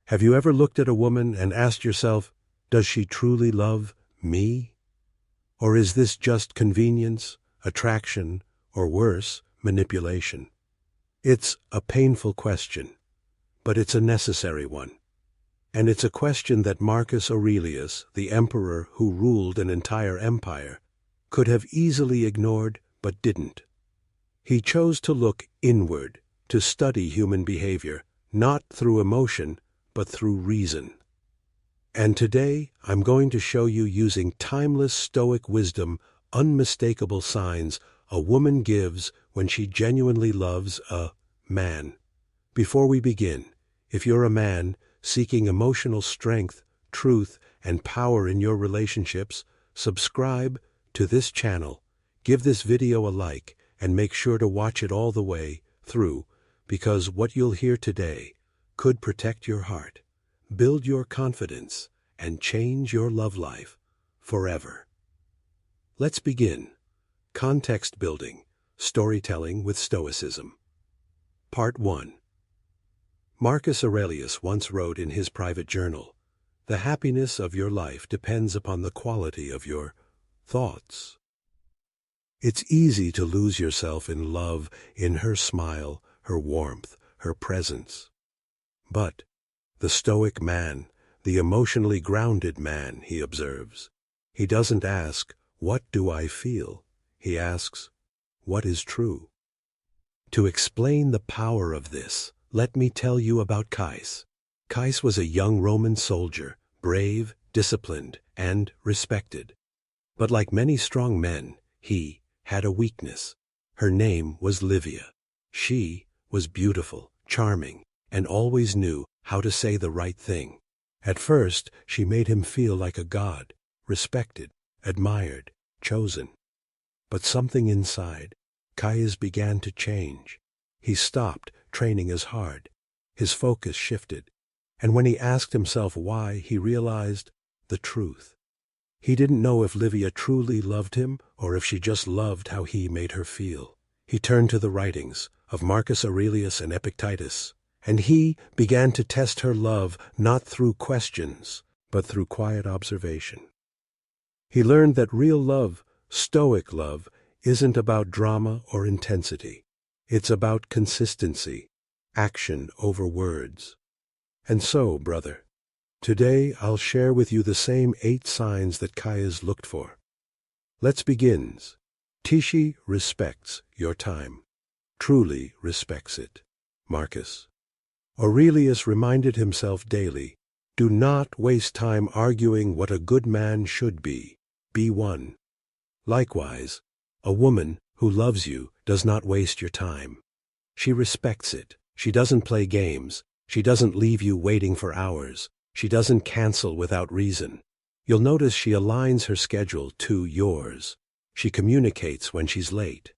Have you ever looked at a woman and asked yourself, does she truly love me? Or is this just convenience, attraction, or worse, manipulation? It's a painful question, but it's a necessary one. And it's a question that Marcus Aurelius, the emperor who ruled an entire empire, could have easily ignored but didn't. He chose to look inward, to study human behavior, not through emotion, but through reason. And today, I'm going to show you, using timeless Stoic wisdom, unmistakable signs a woman gives when she genuinely loves a man. Before we begin, if you're a man seeking emotional strength, truth, and power in your relationships, subscribe to this channel, give this video a like, and make sure to watch it all the way through, because what you'll hear today could protect your heart, build your confidence, and change your love life forever. Let's begin. Context building, storytelling with Stoicism. Part 1. Marcus Aurelius once wrote in his private journal, "The happiness of your life depends upon the quality of your thoughts." It's easy to lose yourself in love, in her smile, her warmth, her presence. But the Stoic man, the emotionally grounded man, he observes, he doesn't ask, "What do I feel?" He asks, "What is true?" To explain the power of this, let me tell you about Caius. Caius was a young Roman soldier, brave, disciplined, and respected. But like many strong men, he had a weakness. Her name was Livia. She was beautiful, charming, and always knew how to say the right thing. At first, she made him feel like a god, respected, admired, chosen. But something inside Caius began to change. He stopped training as hard. His focus shifted. And when he asked himself why, he realized the truth. He didn't know if Livia truly loved him or if she just loved how he made her feel. He turned to the writings of Marcus Aurelius and Epictetus, and he began to test her love not through questions, but through quiet observation. He learned that real love, Stoic love, isn't about drama or intensity. It's about consistency, action over words. And so, brother, today I'll share with you the same 8 signs that Caius looked for. Let's begin. Tisci respects your time. Truly respects it. Marcus. Aurelius reminded himself daily, do not waste time arguing what a good man should be. Be one. Likewise, a woman who loves you does not waste your time. She respects it. She doesn't play games. She doesn't leave you waiting for hours. She doesn't cancel without reason. You'll notice she aligns her schedule to yours. She communicates when she's late.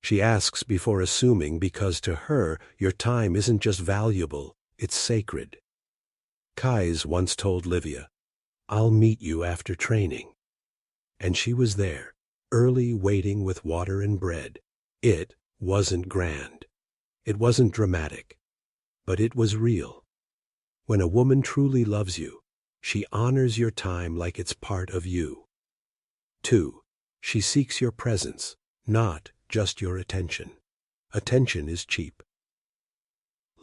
She asks before assuming, because to her, your time isn't just valuable, it's sacred. Caius once told Livia, "I'll meet you after training." And she was there, early, waiting with water and bread. It wasn't grand. It wasn't dramatic. But it was real. When a woman truly loves you, she honors your time like it's part of you. 2. She seeks your presence, not just your attention. Attention is cheap.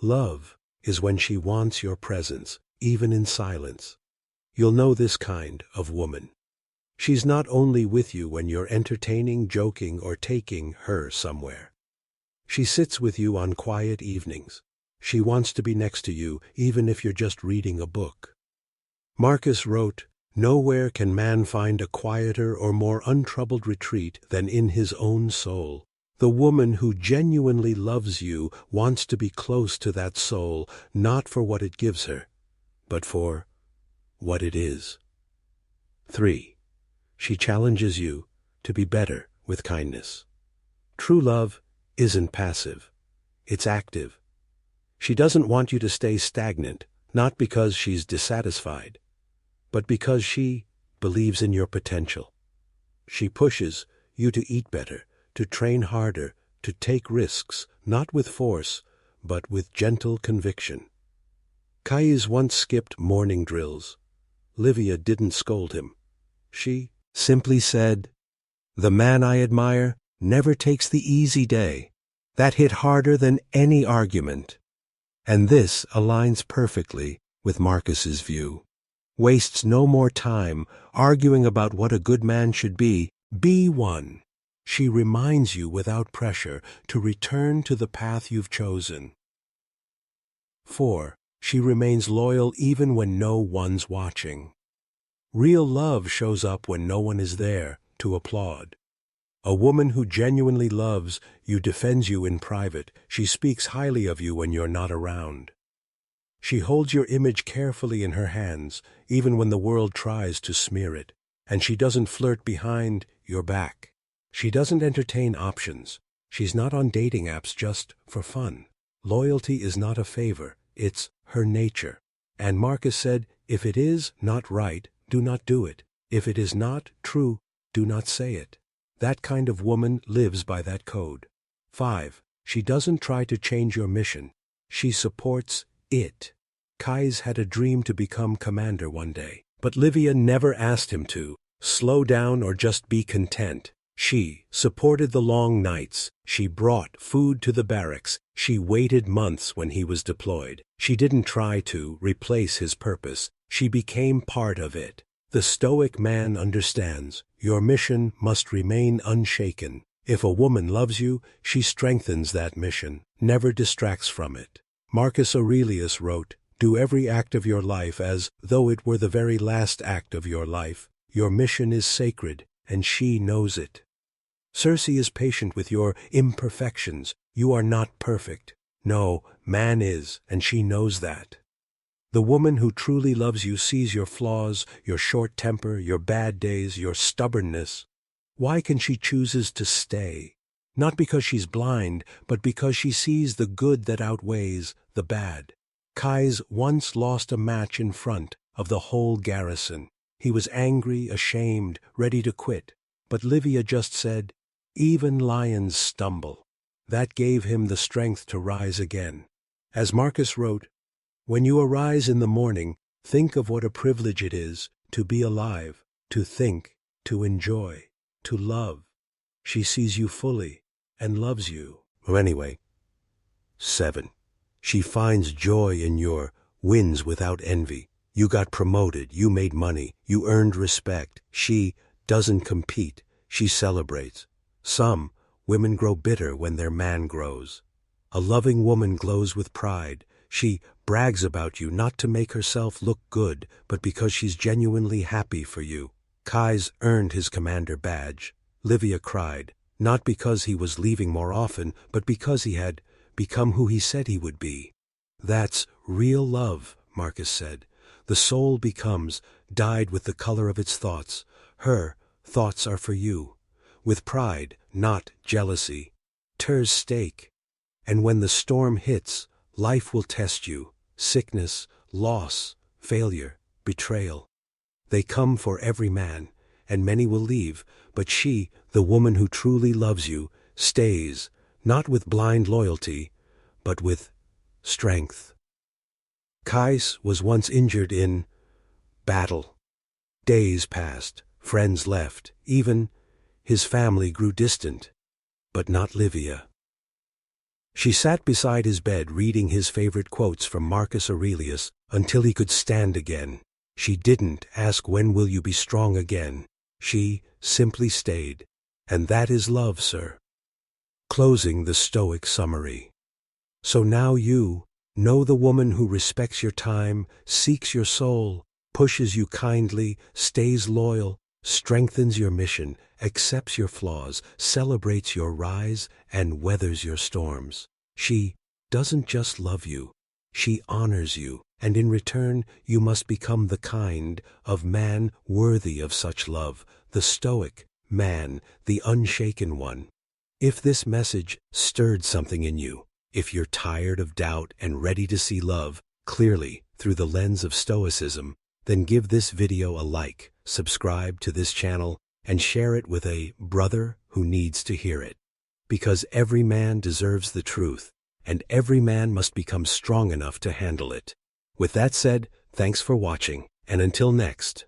Love is when she wants your presence, even in silence. You'll know this kind of woman. She's not only with you when you're entertaining, joking, or taking her somewhere. She sits with you on quiet evenings. She wants to be next to you, even if you're just reading a book. Marcus wrote, "Nowhere can man find a quieter or more untroubled retreat than in his own soul." The woman who genuinely loves you wants to be close to that soul, not for what it gives her, but for what it is. 3. She challenges you to be better with kindness. True love isn't passive. It's active. She doesn't want you to stay stagnant, not because she's dissatisfied, but because she believes in your potential. She pushes you to eat better, to train harder, to take risks, not with force, but with gentle conviction. Kais once skipped morning drills. Livia didn't scold him. She simply said, "The man I admire never takes the easy day." That hit harder than any argument. And this aligns perfectly with Marcus's view. Wastes no more time arguing about what a good man should be. Be one. She reminds you without pressure to return to the path you've chosen. 4. She remains loyal even when no one's watching. Real love shows up when no one is there to applaud. A woman who genuinely loves you defends you in private. She speaks highly of you when you're not around. She holds your image carefully in her hands, even when the world tries to smear it. And she doesn't flirt behind your back. She doesn't entertain options. She's not on dating apps just for fun. Loyalty is not a favor. It's her nature. And Marcus said, if it is not right, do not do it. If it is not true, do not say it. That kind of woman lives by that code. 5. She doesn't try to change your mission. She supports it. Kais had a dream to become commander one day, but Livia never asked him to slow down or just be content. She supported the long nights. She brought food to the barracks. She waited months when he was deployed. She didn't try to replace his purpose. She became part of it. The Stoic man understands your mission must remain unshaken. If a woman loves you, she strengthens that mission, never distracts from it. Marcus Aurelius wrote, "Do every act of your life as though it were the very last act of your life. Your mission is sacred, and she knows it." Circe is patient with your imperfections. You are not perfect. No, man is, and she knows that. The woman who truly loves you sees your flaws, your short temper, your bad days, your stubbornness. Why can she chooses to stay? Not because she's blind, but because she sees the good that outweighs the bad. Kais once lost a match in front of the whole garrison. He was angry, ashamed, ready to quit. But Livia just said, "Even lions stumble." That gave him the strength to rise again. As Marcus wrote, "When you arise in the morning, think of what a privilege it is to be alive, to think, to enjoy, to love." She sees you fully and loves you. Anyway, 7. She finds joy in your wins without envy. You got promoted, you made money, you earned respect. She doesn't compete, she celebrates. Some women grow bitter when their man grows. A loving woman glows with pride. She brags about you not to make herself look good, but because she's genuinely happy for you. Kais earned his commander badge. Livia cried, not because he was leaving more often, but because he had become who he said he would be. That's real love, Marcus said. The soul becomes dyed with the color of its thoughts. Her thoughts are for you. With pride, not jealousy. Ter's stake. And when the storm hits, life will test you. Sickness, loss, failure, betrayal. They come for every man, and many will leave, but she, the woman who truly loves you, stays, not with blind loyalty, but with strength. Kais was once injured in battle. Days passed, friends left, even his family grew distant, but not Livia. She sat beside his bed reading his favorite quotes from Marcus Aurelius until he could stand again. She didn't ask, "When will you be strong again?" She simply stayed. And that is love, sir. Closing the Stoic summary. So now you know the woman who respects your time, seeks your soul, pushes you kindly, stays loyal, strengthens your mission, accepts your flaws, celebrates your rise, and weathers your storms. She doesn't just love you, she honors you, and in return you must become the kind of man worthy of such love, the Stoic man, the unshaken one. If this message stirred something in you, if you're tired of doubt and ready to see love clearly through the lens of Stoicism, then give this video a like, subscribe to this channel, and share it with a brother who needs to hear it. Because every man deserves the truth, and every man must become strong enough to handle it. With that said, thanks for watching, and until next.